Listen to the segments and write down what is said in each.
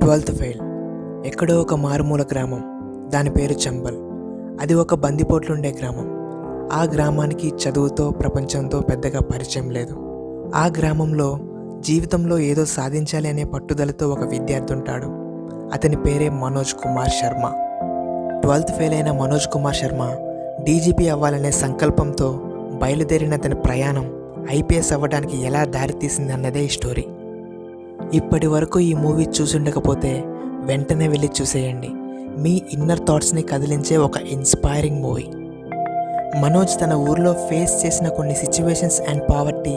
12th fail. ఎక్కడో ఒక మారుమూల గ్రామం. దాని పేరు చంబల్. అది ఒక బందిపోట్లుండే గ్రామం. ఆ గ్రామానికి చదువుతో ప్రపంచంతో పెద్దగా పరిచయం లేదు. ఆ గ్రామంలో జీవితంలో ఏదో సాధించాలి అనే పట్టుదలతో ఒక విద్యార్థి ఉంటాడు. అతని పేరే మనోజ్ కుమార్ శర్మ. 12th ఫెయిల్ అయిన మనోజ్ కుమార్ శర్మ డీజీపీ అవ్వాలనే సంకల్పంతో బయలుదేరిన అతని ప్రయాణం ఐపీఎస్ అవ్వడానికి ఎలా దారితీసింది అన్నదే ఈ స్టోరీ. ఇప్పటి వరకు ఈ మూవీ చూసుండకపోతే వెంటనే వెళ్ళి చూసేయండి. మీ ఇన్నర్ థాట్స్ని కదిలించే ఒక ఇన్స్పైరింగ్ మూవీ. మనోజ్ తన ఊర్లో ఫేస్ చేసిన కొన్ని సిచ్యువేషన్స్ అండ్ పావర్టీ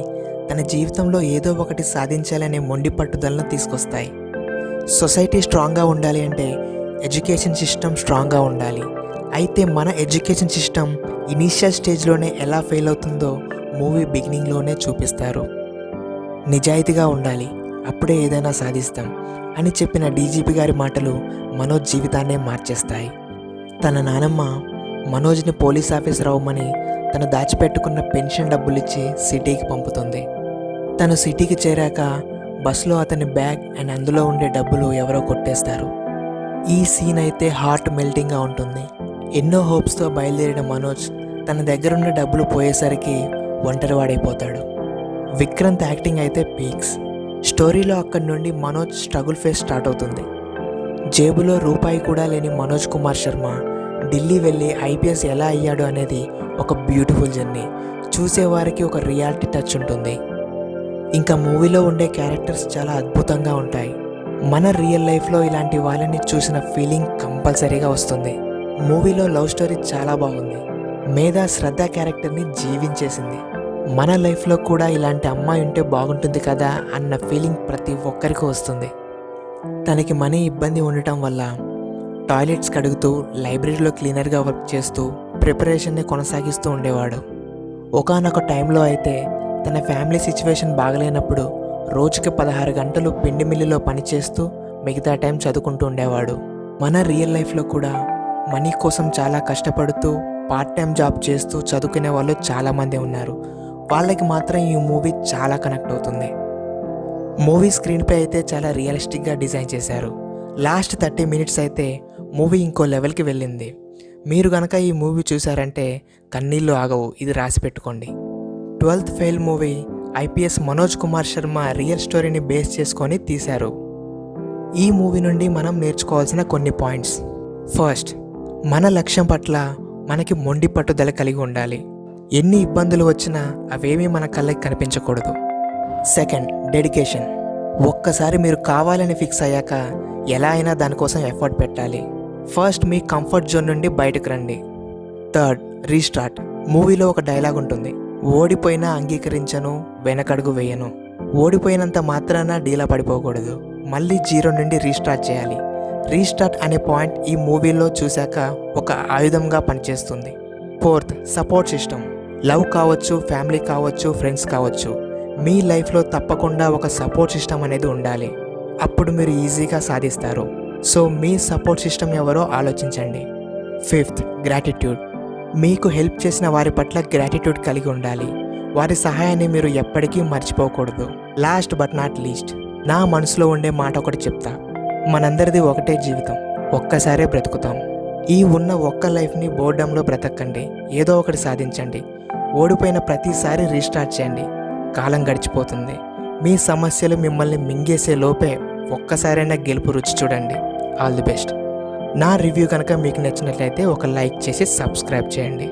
తన జీవితంలో ఏదో ఒకటి సాధించాలనే మొండి పట్టుదలను తీసుకొస్తాయి. సొసైటీ స్ట్రాంగ్గా ఉండాలి అంటే ఎడ్యుకేషన్ సిస్టమ్ స్ట్రాంగ్గా ఉండాలి. అయితే మన ఎడ్యుకేషన్ సిస్టమ్ ఇనీషియల్ స్టేజ్లోనే ఎలా ఫెయిల్ అవుతుందో మూవీ బిగినింగ్లోనే చూపిస్తారు. నిజాయితీగా ఉండాలి, అప్పుడే ఏదైనా సాధిస్తాం అని చెప్పిన డీజీపీ గారి మాటలు మనోజ్ జీవితాన్నే మార్చేస్తాయి. తన నానమ్మ మనోజ్ని పోలీస్ ఆఫీసర్ అవ్వమని తను దాచిపెట్టుకున్న పెన్షన్ డబ్బులిచ్చి సిటీకి పంపుతుంది. తను సిటీకి చేరాక బస్సులో అతని బ్యాగ్ అండ్ అందులో ఉండే డబ్బులు ఎవరో కొట్టేస్తారు. ఈ సీన్ అయితే హార్ట్ మెల్టింగ్గా ఉంటుంది. ఎన్నో హోప్స్తో బయలుదేరిన మనోజ్ తన దగ్గరున్న డబ్బులు పోయేసరికి ఒంటరివాడైపోతాడు. విక్రాంత్ యాక్టింగ్ అయితే పీక్స్. స్టోరీలో అక్కడి నుండి మనోజ్ స్ట్రగుల్ ఫేస్ స్టార్ట్ అవుతుంది. జేబులో రూపాయి కూడా లేని మనోజ్ కుమార్ శర్మ ఢిల్లీ వెళ్ళి ఐపీఎస్ ఎలా అయ్యాడు అనేది ఒక బ్యూటిఫుల్ జర్నీ. చూసేవారికి ఒక రియాలిటీ టచ్ ఉంటుంది. ఇంకా మూవీలో ఉండే క్యారెక్టర్స్ చాలా అద్భుతంగా ఉంటాయి. మన రియల్ లైఫ్లో ఇలాంటి వాళ్ళని చూసిన ఫీలింగ్ కంపల్సరీగా వస్తుంది. మూవీలో లవ్ స్టోరీ చాలా బాగుంది. మేధా శ్రద్ధ క్యారెక్టర్ని జీవించేసింది. మన లైఫ్లో కూడా ఇలాంటి అమ్మాయి ఉంటే బాగుంటుంది కదా అన్న ఫీలింగ్ ప్రతి ఒక్కరికి వస్తుంది. తనకి మనీ ఇబ్బంది ఉండటం వల్ల టాయిలెట్స్ కడుగుతూ లైబ్రరీలో క్లీనర్గా వర్క్ చేస్తూ ప్రిపరేషన్ని కొనసాగిస్తూ ఉండేవాడు. ఒకానొక టైంలో అయితే తన ఫ్యామిలీ సిచ్యువేషన్ బాగలేనప్పుడు రోజుకి 16 గంటలు పిండి మిల్లులో పనిచేస్తూ మిగతా టైం చదువుకుంటూ ఉండేవాడు. మన రియల్ లైఫ్లో కూడా మనీ కోసం చాలా కష్టపడుతూ పార్ట్ టైం జాబ్ చేస్తూ చదువుకునే వాళ్ళు చాలామంది ఉన్నారు. వాళ్ళకి మాత్రం ఈ మూవీ చాలా కనెక్ట్ అవుతుంది. మూవీ స్క్రీన్పై అయితే చాలా రియలిస్టిక్గా డిజైన్ చేశారు. లాస్ట్ 30 మినిట్స్ అయితే మూవీ ఇంకో లెవెల్కి వెళ్ళింది. మీరు కనుక ఈ మూవీ చూసారంటే కన్నీళ్ళు ఆగవు, ఇది రాసి పెట్టుకోండి. 12th fail movie IPS Manoj Kumar Sharma real స్టోరీని బేస్ చేసుకొని తీశారు. ఈ మూవీ నుండి మనం నేర్చుకోవాల్సిన కొన్ని పాయింట్స్. ఫస్ట్, మన లక్ష్యం పట్ల మనకి మొండి పట్టుదల కలిగి ఉండాలి. ఎన్ని ఇబ్బందులు వచ్చినా అవేమీ మన కళ్ళకి కనిపించకూడదు. Second, dedication. ఒక్కసారి మీరు కావాలని ఫిక్స్ అయ్యాక ఎలా అయినా దానికోసం ఎఫర్ట్ పెట్టాలి. ఫస్ట్ మీ కంఫర్ట్ జోన్ నుండి బయటకు రండి. Third, restart. మూవీలో ఒక డైలాగ్ ఉంటుంది, ఓడిపోయినా అంగీకరించను, వెనకడుగు వేయను. ఓడిపోయినంత మాత్రాన డీలా పడిపోకూడదు, మళ్ళీ జీరో నుండి రీస్టార్ట్ చేయాలి. రీస్టార్ట్ అనే పాయింట్ ఈ మూవీలో చూశాక ఒక ఆయుధంగా పనిచేస్తుంది. Fourth, support system. లవ్ కావచ్చు, ఫ్యామిలీ కావచ్చు, ఫ్రెండ్స్ కావచ్చు, మీ లైఫ్లో తప్పకుండా ఒక సపోర్ట్ సిస్టమ్ అనేది ఉండాలి. అప్పుడు మీరు ఈజీగా సాధిస్తారు. సో మీ సపోర్ట్ సిస్టమ్ ఎవరో ఆలోచించండి. Fifth, gratitude. మీకు హెల్ప్ చేసిన వారి పట్ల గ్రాటిట్యూడ్ కలిగి ఉండాలి. వారి సహాయాన్ని మీరు ఎప్పటికీ మర్చిపోకూడదు. లాస్ట్ బట్ నాట్ లీస్ట్, నా మనసులో ఉండే మాట ఒకటి చెప్తా. మనందరిది ఒకటే జీవితం, ఒక్కసారే బ్రతుకుతాం. ఈ ఉన్న ఒక్క లైఫ్ని బోర్డంలో బ్రతకండి, ఏదో ఒకటి సాధించండి. ఓడిపోయిన ప్రతిసారి రీస్టార్ట్ చేయండి. కాలం గడిచిపోతుంది. మీ సమస్యలు మిమ్మల్ని మింగేసే లోపే ఒక్కసారైనా గెలుపు రుచి చూడండి. All the best. నా రివ్యూ కనుక మీకు నచ్చినట్లయితే ఒక లైక్ చేసి సబ్స్క్రైబ్ చేయండి.